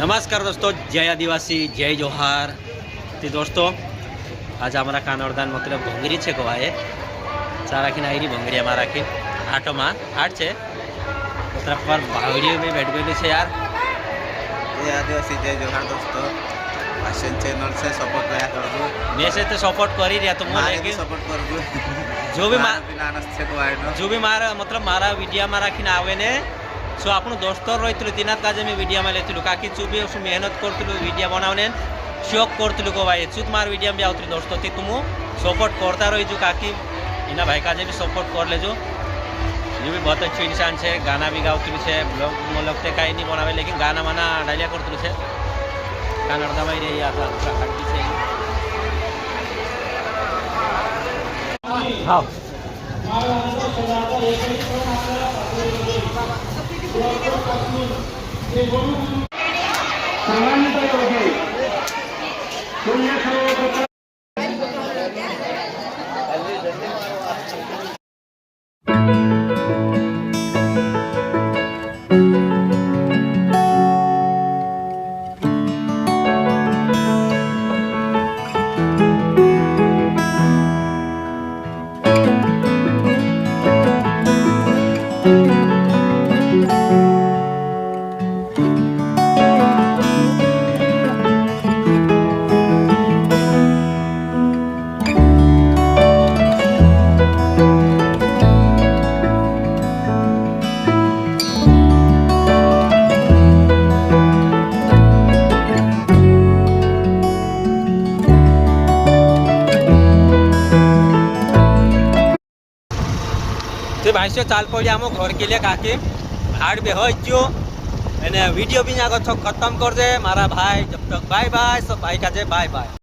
नमस्कार दोस्तों, जय आदिवासी, जय जोहार। तो दोस्तों आज हमारा कानोरदान मतलब भंगरी छे गवाए सारा खिन आई भंगरी हमारा खिन आटो में आठ छे उतरा पर भावड़ी में बैठ गई छे यार। जय आदिवासी, जय जोहार दोस्तों। फैशन चैनल से सपोर्ट करा कर दो। मैं से तो सपोर्ट कर ही रहा तुम, लेकिन सपोर्ट कर दो जो भी मारा मतलब मारा वीडियो मारा खिन आवे ने सो आपण दोस्तों रही दिना काजे में वीडियो में लेती काकी चुबी उस मेहनत करती वीडियो बनाने शौक करती को भाई चुत मार वीडियो में आती दोस्तों थी तुम सपोर्ट करता रही जो काकी इना भाई काजे भी सपोर्ट कर ले जो। ये भी बहुत अच्छी इंसान है, गाना भी गाती है, ब्लॉग मतलब ते कहीं नहीं बनावे लेकिन गाना वाना डालिया करती है। गाना अर्धा भाई रही आता हाँ तो भाई से चाल पड़े आम घर के लिए काकी भाड़ भी हो वीडियो भी खत्म कर दे मारा भाई। जब तक बाय बाय सब भाई का बाय बाय।